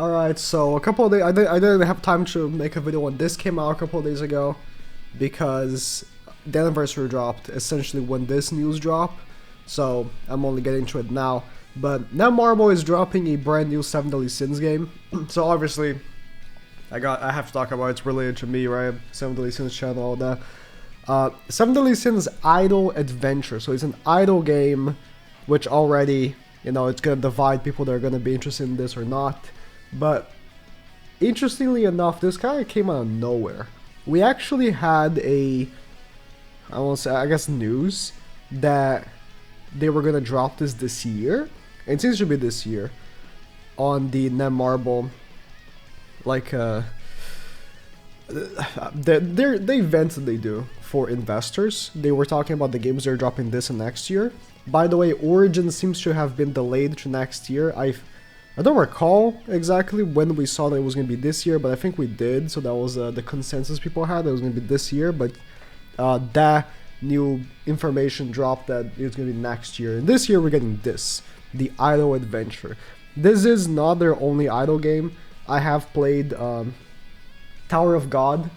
Alright, so a couple of days, I didn't have time to make a video when this came out a couple of days ago because the anniversary dropped essentially when this news dropped, so I'm only getting to it now. But Netmarble is dropping a brand new 7 Deadly Sins game, so obviously I have to talk about it. It's related to me, right? 7 Deadly Sins channel, all that. 7 Deadly Sins Idle Adventure, so it's an idle game which already, you know, it's gonna divide people that are gonna be interested in this or not. But interestingly enough, this kind of came out of nowhere. We actually had I guess news that they were gonna drop this year. And it seems to be this year on the Netmarble, like the events that they do for investors. They were talking about the games they're dropping this and next year. By the way, Origin seems to have been delayed to next year. I don't recall exactly when we saw that it was going to be this year, but I think we did, so that was the consensus people had, that it was going to be this year, but that new information dropped that it's going to be next year. And this year we're getting this, the Idle Adventure. This is not their only idle game. I have played Tower of God,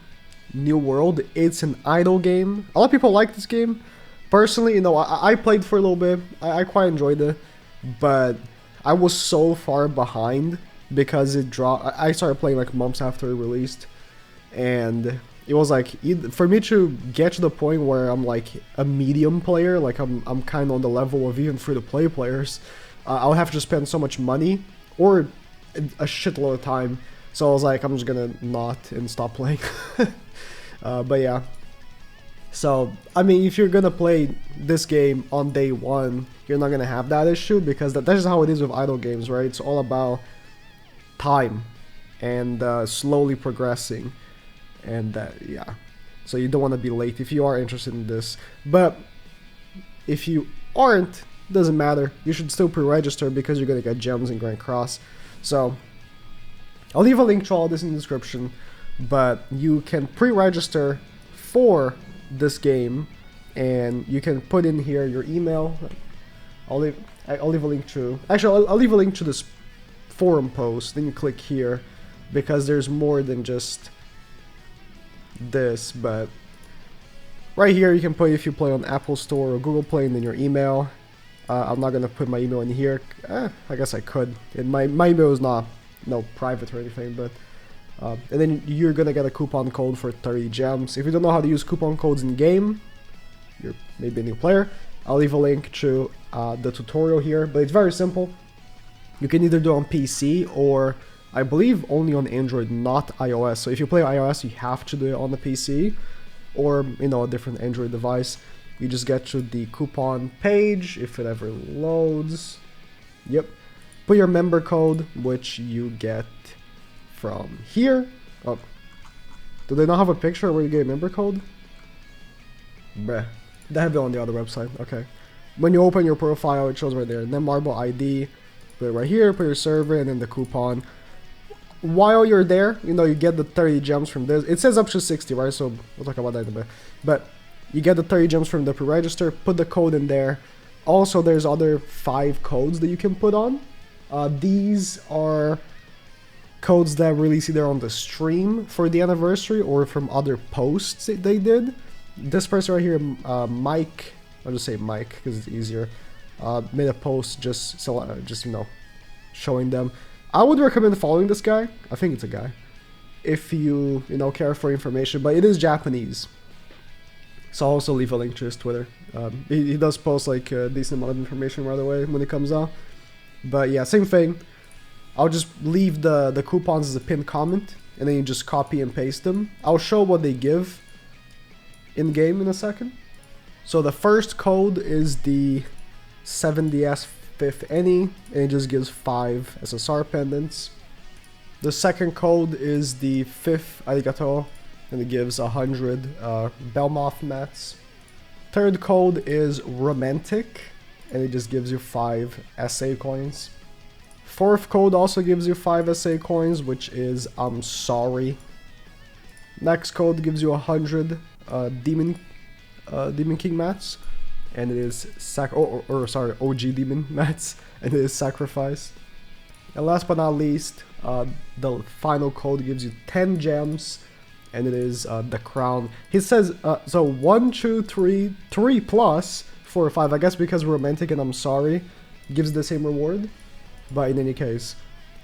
New World. It's an idle game. A lot of people like this game. Personally, you know, I played for a little bit. I quite enjoyed it, but I was so far behind because it dropped. I started playing like months after it released, and it was like for me to get to the point where I'm like a medium player, like I'm kind of on the level of even free-to-play players. I'll have to spend so much money or a shitload of time. So I was like, I'm just gonna not and stop playing. But yeah. So, I mean, if you're gonna play this game on day one, you're not gonna have that issue because that's just how it is with idle games, right? It's all about time and slowly progressing, and yeah. So you don't want to be late if you are interested in this. But if you aren't, doesn't matter. You should still pre-register because you're gonna get gems and Grand Cross. So I'll leave a link to all this in the description, but you can pre-register for this game, and you can put in here your email. I'll leave a link to, actually I'll leave a link to this forum post, then you click here because there's more than just this. But right here you can put if you play on Apple Store or Google Play, and then your email. I'm not gonna put my email in here. I guess I could. My email is not private or anything, but and then you're gonna get a coupon code for 30 gems. If you don't know how to use coupon codes in game, you're maybe a new player, I'll leave a link to the tutorial here, but it's very simple. You can either do it on PC or I believe only on Android, not iOS. So if you play iOS, you have to do it on the PC or, you know, a different Android device. You just get to the coupon page if it ever loads. Yep. Put your member code, which you get from here. Oh, do they not have a picture where you get a member code? Bruh, they have it on the other website. Okay, when you open your profile, it shows right there. Netmarble ID. Put it right here. Put your server and then the coupon. While you're there, you know, you get the 30 gems from this. It says up to 60, right? So we'll talk about that in a bit. But you get the 30 gems from the pre-register. Put the code in there. Also, there's other 5 codes that you can put on. These are codes that release either on the stream for the anniversary or from other posts that they did. This person right here, Mike, I'll just say Mike because it's easier, made a post just you know, showing them. I would recommend following this guy. I think it's a guy, if you know, care for information, but it is Japanese. So I'll also leave a link to his Twitter. He does post like a decent amount of information right away when it comes out. But yeah, same thing. I'll just leave the coupons as a pinned comment, and then you just copy and paste them. I'll show what they give in game in a second. So the first code is the 7DS 5th Any, and it just gives 5 SSR pendants. The second code is the 5th Arigato, and it gives 100 Belmoth mats. Third code is Romantic, and it just gives you 5 SA coins. Fourth code also gives you 5 SA coins, which is IMSORRY. Next code gives you 100 Demon King mats, and it is OG Demon mats, and it is Sacrifice. And last but not least, the final code gives you 10 gems, and it is the crown. He says, so 1, 2, 3, 3 plus 4, 5. I guess because romantic and I'm sorry gives the same reward. But in any case,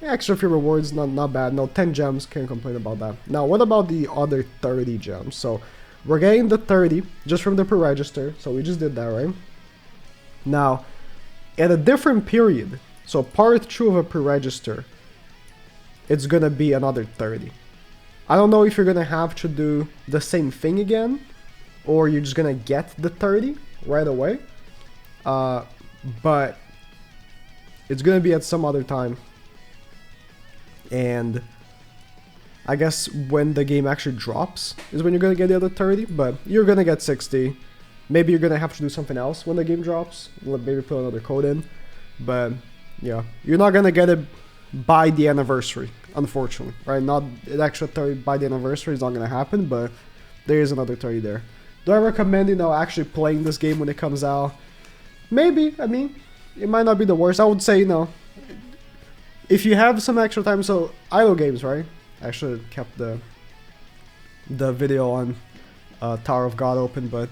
extra few rewards, not bad. No, 10 gems, can't complain about that. Now, what about the other 30 gems? So we're getting the 30 just from the pre-register. So we just did that, right? Now, at a different period, so part 2 of a pre-register, it's gonna be another 30. I don't know if you're gonna have to do the same thing again, or you're just gonna get the 30 right away. But it's gonna be at some other time. And I guess when the game actually drops is when you're gonna get the other 30, but you're gonna get 60. Maybe you're gonna have to do something else when the game drops, maybe put another code in. But yeah, you're not gonna get it by the anniversary, unfortunately, right? Not an extra 30 by the anniversary is not gonna happen, but there is another 30 there. Do I recommend, actually playing this game when it comes out? Maybe. I mean, it might not be the worst. I would say, if you have some extra time. So idle games, right? I should have kept the video on Tower of God open, but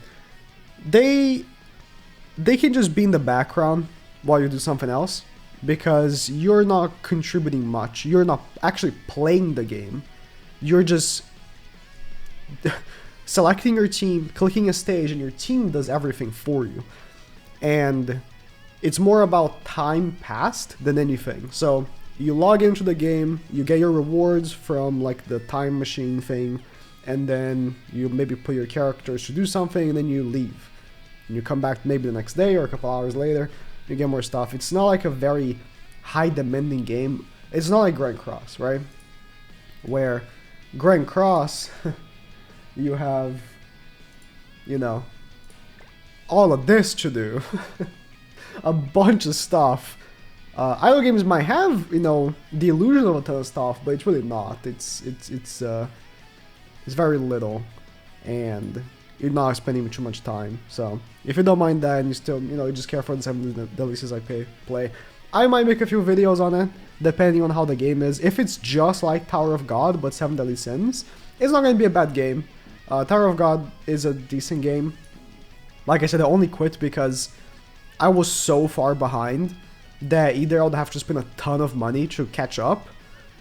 they can just be in the background while you do something else, because you're not contributing much. You're not actually playing the game. You're just selecting your team, clicking a stage, and your team does everything for you. And it's more about time passed than anything. So you log into the game, you get your rewards from like the time machine thing, and then you maybe put your characters to do something, and then you leave. And you come back maybe the next day or a couple hours later, you get more stuff. It's not like a very high demanding game. It's not like Grand Cross, right? Where Grand Cross, you have, all of this to do. A bunch of stuff. Idle games might have, the illusion of a ton of stuff, but it's really not. It's very little, and you're not spending too much time. So if you don't mind that, and you still, you just care for the 7 DLCs I play, I might make a few videos on it, depending on how the game is. If it's just like Tower of God, but 7 Deadly Sins, it's not going to be a bad game. Tower of God is a decent game. Like I said, I only quit because I was so far behind that either I would have to spend a ton of money to catch up,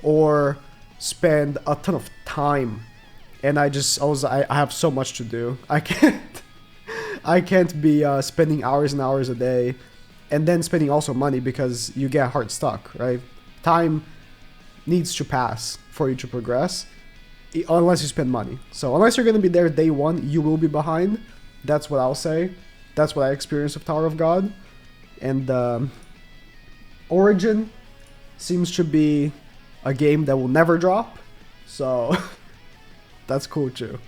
or spend a ton of time. And I have so much to do. I can't be spending hours and hours a day, and then spending also money, because you get hard stuck, right? Time needs to pass for you to progress, unless you spend money. So unless you're going to be there day one, you will be behind. That's what I'll say. That's what I experienced with Tower of God. And Origin seems to be a game that will never drop. So that's cool too.